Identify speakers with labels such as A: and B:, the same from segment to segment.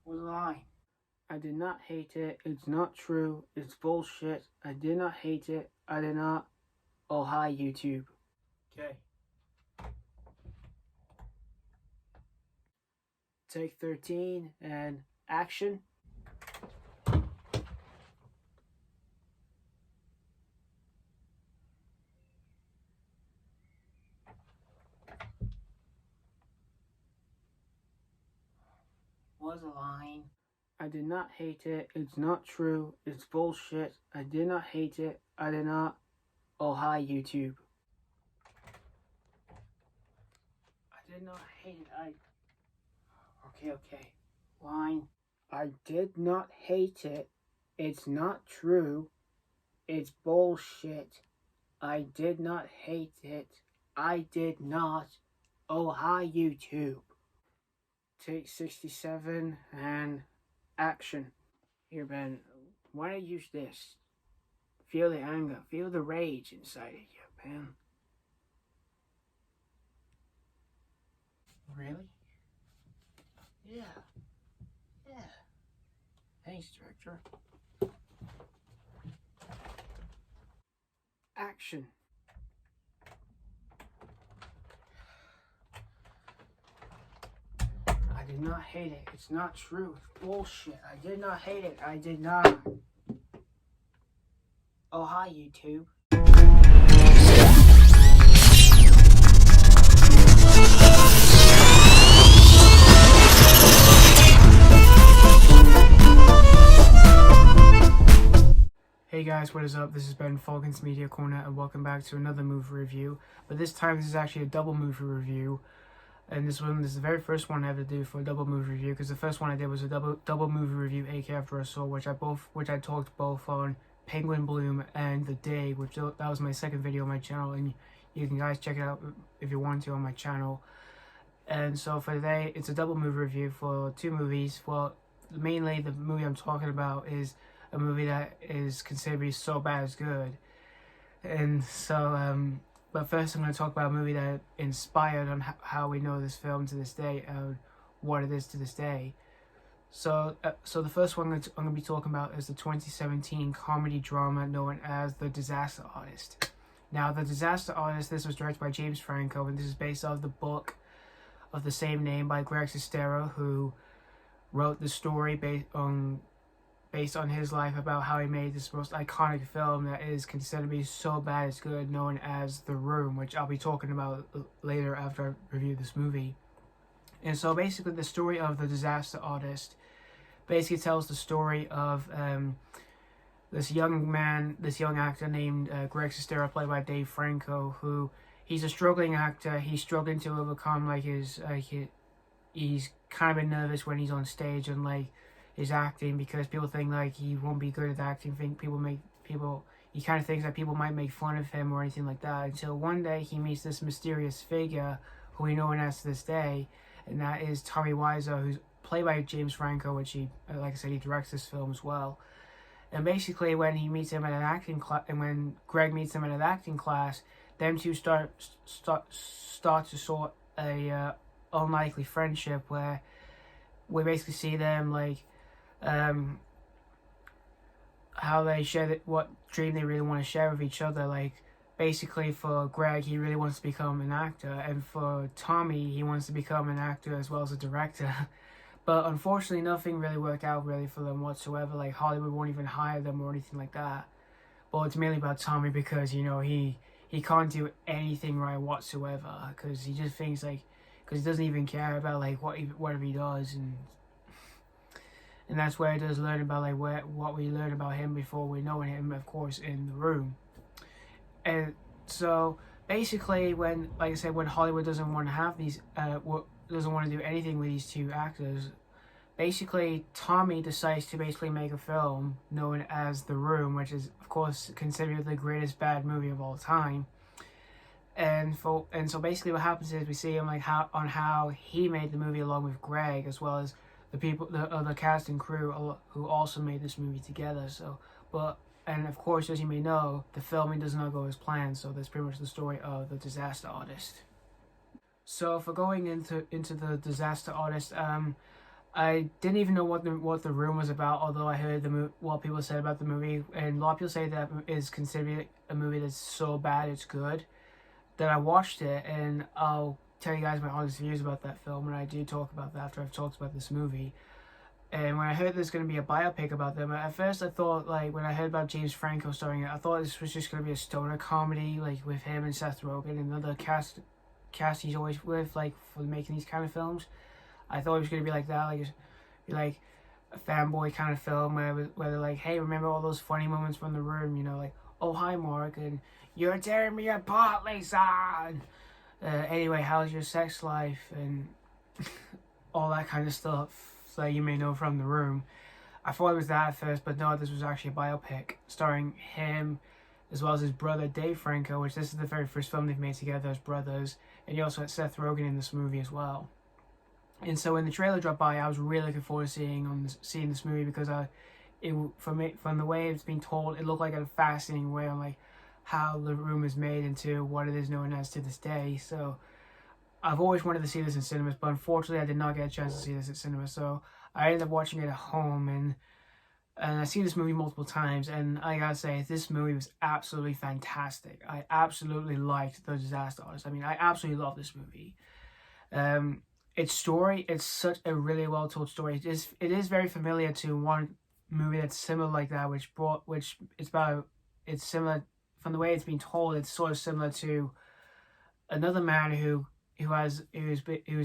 A: was a lie. I did not hate it. It's not true. It's bullshit. I did not hate it. I did not. Oh, hi, YouTube. Okay. Take 13 and action. Was a line. I did not hate it. It's not true. It's bullshit. I did not hate it. I did not. Oh, hi, YouTube. I did not hate it. Okay. Line. I did not hate it. It's not true. It's bullshit. I did not hate it. I did not. Oh, hi, YouTube. Take 67 and action. Here, Ben, why don't you use this? Feel the anger, feel the rage inside of you, Ben. Really? Yeah. Thanks, director. Action. I did not hate it. It's not true. It's bullshit. I did not hate it. I did not. Oh, hi, YouTube. Hey guys, what is up? This is Ben Falcon's Media Corner and welcome back to another movie review. But this time this is actually a double movie review. And this is the very first one I ever do for a double movie review, because the first one I did was a double movie review, AK After a Soul, which I talked both on Penguin Bloom and The Day, which that was my second video on my channel, and you can guys check it out if you want to on my channel. And so for today, it's a double movie review for two movies. Well, mainly the movie I'm talking about is a movie that is considered to be so bad it's good. And so, but first I'm going to talk about a movie that inspired on how we know this film to this day, what it is to this day. So the first one I'm going to be talking about is the 2017 comedy drama known as The Disaster Artist. Now, The Disaster Artist, this was directed by James Franco, and this is based off the book of the same name by Greg Sestero, who wrote the story based on his life about how he made this most iconic film that is considered to be so bad it's good, known as The Room, which I'll be talking about later after I review this movie. And so basically the story of The Disaster Artist basically tells the story of this young actor named Greg Sestero, played by Dave Franco, who he's a struggling actor. He's struggling to overcome he's kind of been nervous when he's on stage and his acting, because people think he won't be good at acting. He kind of thinks that people might make fun of him or anything like that, until one day he meets this mysterious figure who we know as to this day, and that is Tommy Wiseau, who's played by James Franco, which he directs this film as well. And basically when he meets him at an acting class, and when Greg meets him at an acting class, them two start to sort a unlikely friendship, where we basically see them how they share what dream they really want to share with each other. Basically for Greg, he really wants to become an actor, and for Tommy, he wants to become an actor as well as a director. But unfortunately, nothing really worked out for them whatsoever. Hollywood won't even hire them or anything like that. But it's mainly about Tommy, because he can't do anything right whatsoever, because he just thinks because he doesn't even care about whatever he does, and that's where he does learn about what we learn about him before we know him, of course, in The Room. And so basically when Hollywood doesn't want to have these doesn't want to do anything with these two actors, basically Tommy decides to basically make a film known as The Room, which is of course considered the greatest bad movie of all time. And so basically what happens is we see him how he made the movie along with Greg, as well as the cast and crew who also made this movie together. And of course, as you may know, the filming does not go as planned, so that's pretty much the story of The Disaster Artist. So for going into The Disaster Artist, I didn't even know what the room was about, although I heard what people said about the movie, and a lot of people say that is considered a movie that's so bad it's good. That I watched it, and I'll tell you guys my honest views about that film, and I do talk about that after I've talked about this movie. And when I heard there's going to be a biopic about them, at first I thought, like, when I heard about James Franco starring it, I thought this was just going to be a stoner comedy, like, with him and Seth Rogan and other cast he's always with, like, for making these kind of films. I thought it was going to be like that, like a fanboy kind of film where they're like, hey, remember all those funny moments from The Room, you know, like, oh, hi, Mark, and you're tearing me apart, Lisa! Anyway, how's your sex life? And all that kind of stuff that you may know from The Room. I thought it was that at first, but no, this was actually a biopic starring him as well as his brother Dave Franco, which this is the very first film they've made together as brothers, and you also had Seth Rogan in this movie as well. And so when the trailer dropped by, I was really looking forward to seeing this movie because from the way it's been told, it looked like a fascinating way on like how The Room is made into what it is known as to this day. So I've always wanted to see this in cinemas, but unfortunately I did not get a chance to see this at cinema, so I ended up watching it at home, and I've seen this movie multiple times, and I gotta say, this movie was absolutely fantastic. I absolutely liked The Disaster Artist. I mean, I absolutely love this movie. Its story, it's such a really well told story. It is very familiar to one movie that's similar like that, it's similar from the way it's been told. It's sort of similar to another man who was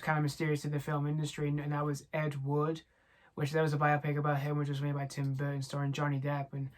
A: kind of mysterious in the film industry, and that was Ed Wood, which there was a biopic about him, which was made by Tim Burton, starring Johnny Depp, and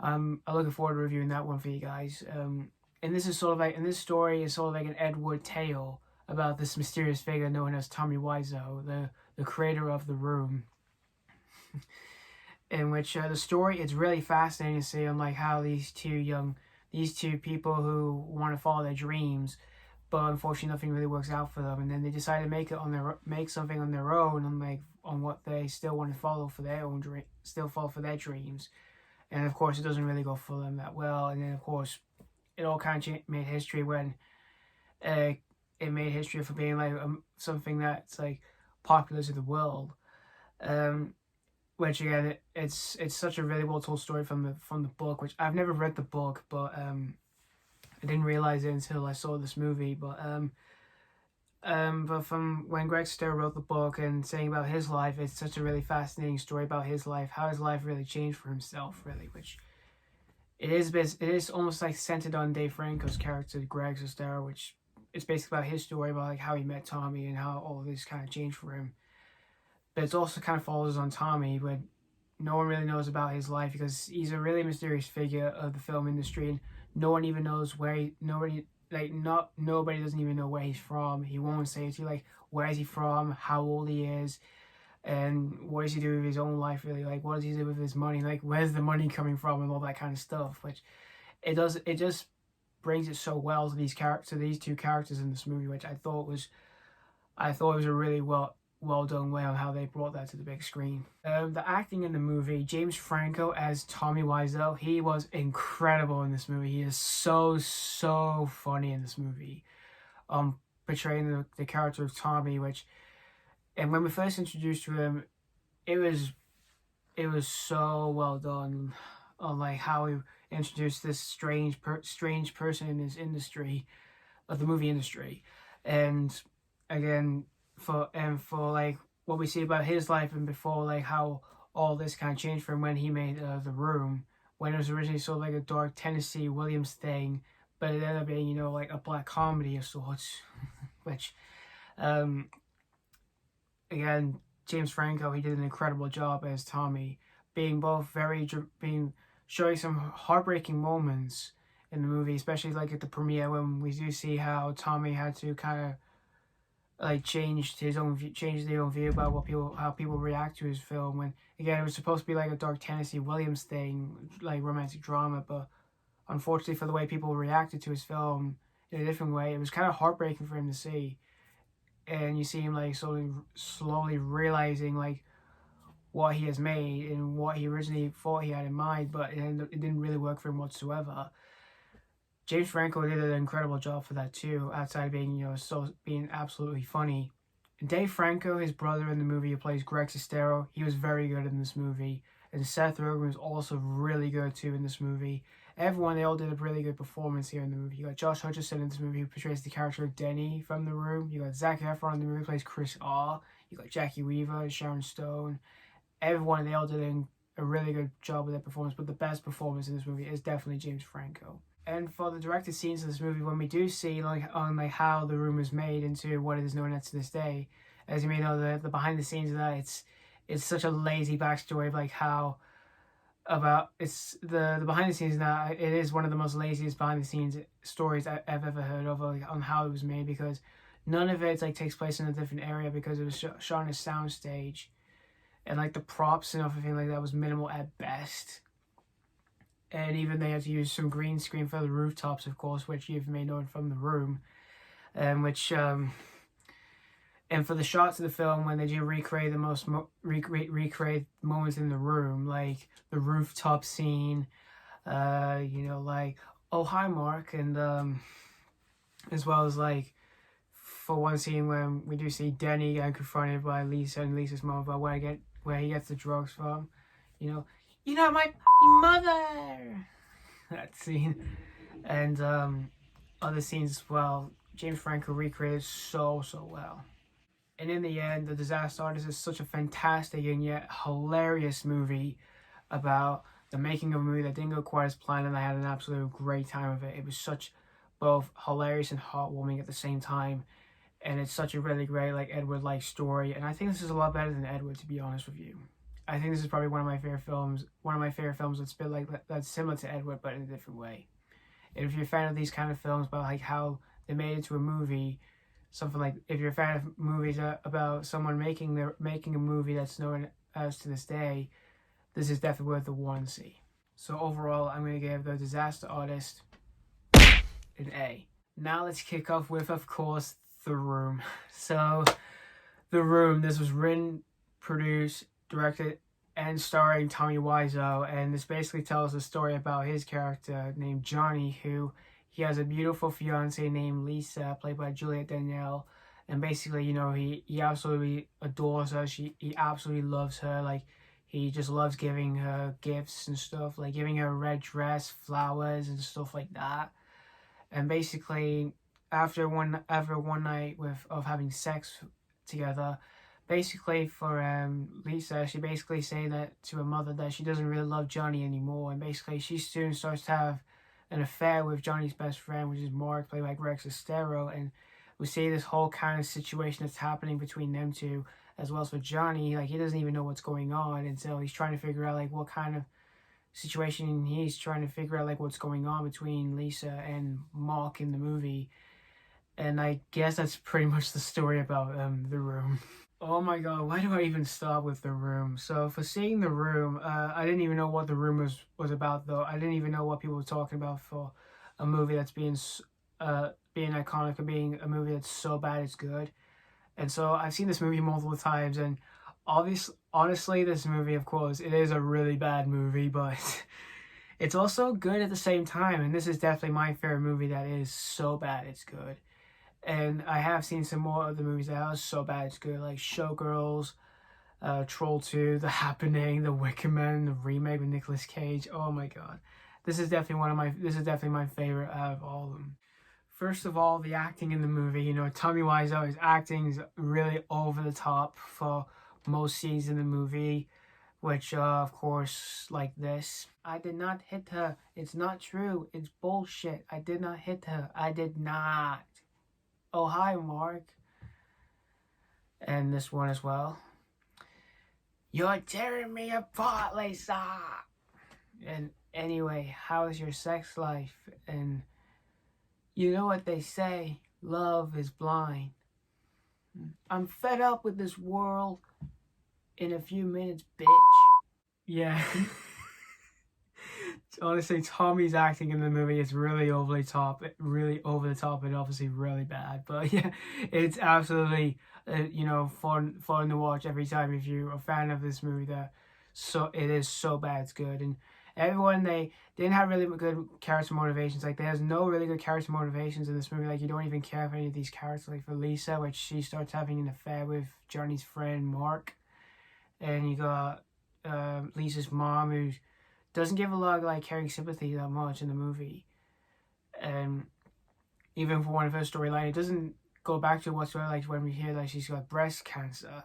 A: I'm looking forward to reviewing that one for you guys. And this story is sort of like an Ed Wood tale about this mysterious figure known as Tommy Wiseau, the creator of The Room. In which the story is really fascinating to see on like how these two people who want to follow their dreams, but unfortunately nothing really works out for them, and then they decide to make something on their own, on what they still want to follow for their own for their dreams, and of course it doesn't really go for them that well, and then of course it all kind of made history when it made history for being like something that's like popular to the world, which again it's such a really well told story from the book, which I've never read the book, but I didn't realize it until I saw this movie, but from when Greg Sestero wrote the book and saying about his life, it's such a really fascinating story about his life, how his life really changed for himself, really, which it is almost like centered on Dave Franco's character, Greg Sestero, which it's basically about his story about like how he met Tommy and how all this kind of changed for him. But it also kind of follows on Tommy, but no one really knows about his life because he's a really mysterious figure of the film industry, and no one even knows nobody doesn't even know where he's from. He won't say to you like where is he from, how old he is, and what does he do with his own life, really, like what does he do with his money, like where's the money coming from, and all that kind of stuff. Which it just brings it so well to these two characters in this movie, which I thought was a really well done way on how they brought that to the big screen. The acting in the movie, James Franco as Tommy Wiseau, he was incredible in this movie. He is so funny in this movie, portraying the character of Tommy. And when we first introduced to him, it was so well done on like how he introduced this strange person in this industry, of the movie industry, and again for like what we see about his life and before, like how all this kind of changed for him when he made The Room, when it was originally sort of like a dark Tennessee Williams thing, but it ended up being, you know, like a black comedy of sorts. Which again, James Franco, he did an incredible job as Tommy, being showing some heartbreaking moments in the movie, especially like at the premiere when we do see how Tommy had to kind of like change their own view about how people react to his film. When again it was supposed to be like a dark Tennessee Williams thing, like romantic drama, but unfortunately for the way people reacted to his film in a different way, it was kind of heartbreaking for him to see. And you see him like slowly realizing like what he has made and what he originally thought he had in mind, but it didn't really work for him whatsoever. James Franco did an incredible job for that too, outside of being, you know, being absolutely funny. Dave Franco, his brother in the movie, who plays Greg Sestero, he was very good in this movie. And Seth Rogan was also really good too in this movie. Everyone, they all did a really good performance here in the movie. You got Josh Hutcherson in this movie, who portrays the character of Denny from The Room. You got Zac Efron in the movie, who plays Chris R. You got Jacki Weaver, Sharon Stone. Everyone, they all did a really good job with their performance, but the best performance in this movie is definitely James Franco. And for the directed scenes of this movie, when we do see how The Room is made into what it is known as to this day, as you may know, the behind the scenes of that, it's such a lazy backstory of it's the behind the scenes now. It is one of the most laziest behind the scenes stories I've ever heard of, on how it was made, because none of it takes place in a different area, because it was shot on a sound stage, and the props and everything like that was minimal at best. And even they had to use some green screen for the rooftops, of course, which you may know from The Room, and and for the shots of the film, when they do recreate recreate moments in The Room, like the rooftop scene, oh hi Mark, and as well as for one scene when we do see Denny getting confronted by Lisa and Lisa's mom about where he gets the drugs from, you're not my mother. That scene, and other scenes as well. James Franco recreated so well. And in the end, The Disaster Artist is such a fantastic and yet hilarious movie about the making of a movie that didn't go quite as planned, and I had an absolute great time of it. It was such both hilarious and heartwarming at the same time, and it's such a really great Edward-like story. And I think this is a lot better than Edward, to be honest with you. I think this is probably one of my favorite films. One of my favorite films that's similar to Edward, but in a different way. And if you're a fan of these kind of films about how they made it into a movie, if you're a fan of movies about someone making a movie that's known as to this day, this is definitely worth the one see. So overall, I'm going to give The Disaster Artist an A. Now let's kick off with, of course, The Room. So, The Room. This was written, produced, directed, and starring Tommy Wiseau, and this basically tells a story about his character named Johnny, who he has a beautiful fiancée named Lisa, played by Juliette Danielle, and basically, he absolutely adores her. He absolutely loves her. He just loves giving her gifts and stuff, giving her a red dress, flowers, and stuff like that. And basically, after one night of having sex together, basically for Lisa, she basically saying that to her mother that she doesn't really love Johnny anymore, and basically she soon starts to have an affair with Johnny's best friend, which is Mark, played by Greg Sestero, and we see this whole kind of situation that's happening between them two, as well as for Johnny. He doesn't even know what's going on, and so he's trying to figure out what kind of situation he's trying to figure out what's going on between Lisa and Mark in the movie. And I guess that's pretty much the story about The Room. Oh my god, why do I even start with The Room? So for seeing The Room, I didn't even know what The Room was about, though. I didn't even know what people were talking about for a movie that's being iconic, or being a movie that's so bad it's good. And so I've seen this movie multiple times, and honestly, this movie, of course, it is a really bad movie, but it's also good at the same time, and this is definitely my favorite movie that is so bad it's good. And I have seen some more of the movies that are so bad it's good, like Showgirls, Troll 2, The Happening, The Wicker Man, the remake with Nicolas Cage. Oh my god. This is definitely my favorite out of all of them. First of all, the acting in the movie. Tommy Wiseau, his acting is really over the top for most scenes in the movie, which, of course, like this. I did not hit her. It's not true. It's bullshit. I did not hit her. I did not. Oh, hi, Mark. And this one as well. You're tearing me apart, Lisa. And anyway, how's your sex life? And you know what they say, love is blind. I'm fed up with this world. In a few minutes, bitch. Yeah. Honestly, Tommy's acting in the movie is really over the top, and obviously really bad. But yeah, it's absolutely, fun to watch every time if you're a fan of this movie. It is so bad it's good. And everyone, they didn't have really good character motivations. Like, there's no really good character motivations in this movie. Like, you don't even care for any of these characters. Like, for Lisa, which she starts having an affair with Johnny's friend Mark. And you got Lisa's mom, who doesn't give a lot of, like, caring sympathy that much in the movie. And even for one of her storyline, it doesn't go back to what's like when we hear like she's got breast cancer.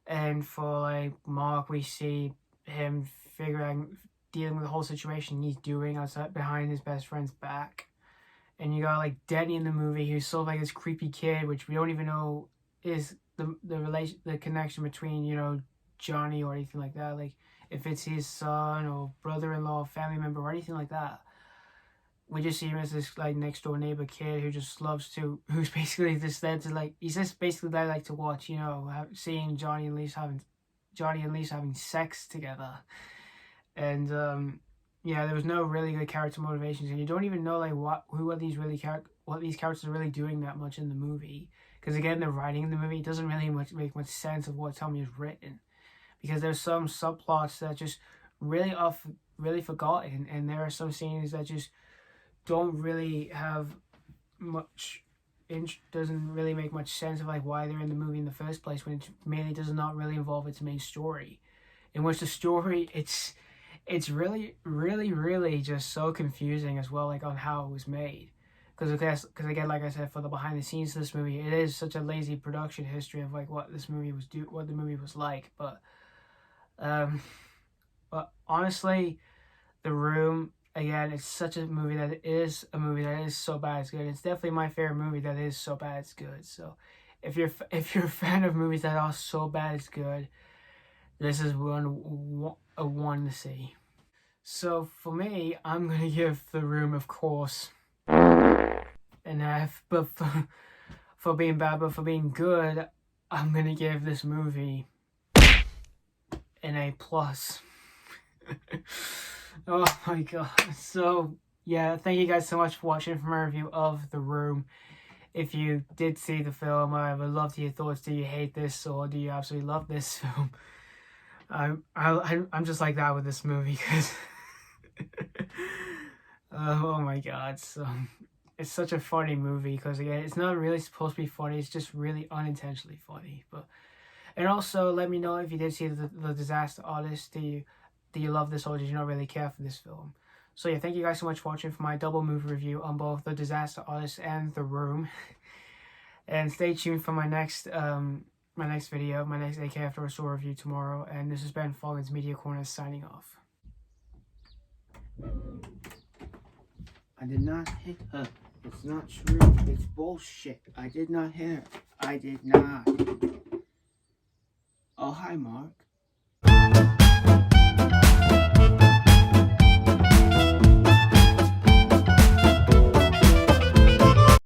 A: And for like Mark, we see him dealing with the whole situation he's doing outside behind his best friend's back. And you got like Denny in the movie, who's sort of like this creepy kid, which we don't even know is the connection between, you know, Johnny or anything like that. Like if it's his son or brother-in-law, family member, or anything like that. We just see him as this like next door neighbor kid who just who's basically just there to like, he's just basically there like to watch, you know, seeing Johnny and Lisa having sex together. And yeah, there was no really good character motivations, and you don't even know like what these characters are really doing that much in the movie. Because again, the writing in the movie doesn't really make much sense of what Tommy has written, because there's some subplots that just really forgotten, and there are some scenes that just don't really have much, doesn't really make much sense of like why they're in the movie in the first place, when it mainly does not really involve its main story. In which the story, it's really just so confusing as well, like on how it was made. Because again, like I said, for the behind the scenes of this movie, it is such a lazy production history of like what the movie was like. But honestly, The Room, again, it's such a movie that is so bad it's good. It's definitely my favorite movie that is so bad it's good. So if you're a fan of movies that are so bad it's good, this is a one to see. So for me, I'm gonna give The Room, of course, an F. But for being bad, but for being good, I'm gonna give this movie an A+. Oh my god. So yeah, thank you guys so much for watching for my review of The Room. If you did see the film, I would love to hear your thoughts. Do you hate this, or do you absolutely love this film? I'm just like that with this movie, because oh my god. So it's such a funny movie, because again, it's not really supposed to be funny, it's just really unintentionally funny. But and also let me know if you did see the Disaster Artist. Do you love this, or did you not really care for this film? So yeah, thank you guys so much for watching for my double movie review on both The Disaster Artist and The Room. And stay tuned for my next video, my next AK After a Store review tomorrow. And this has been Falcon's Media Corner signing off.
B: I did not hit her. It's not true. It's bullshit. I did not hit her. I did not. Oh, hi, Mark.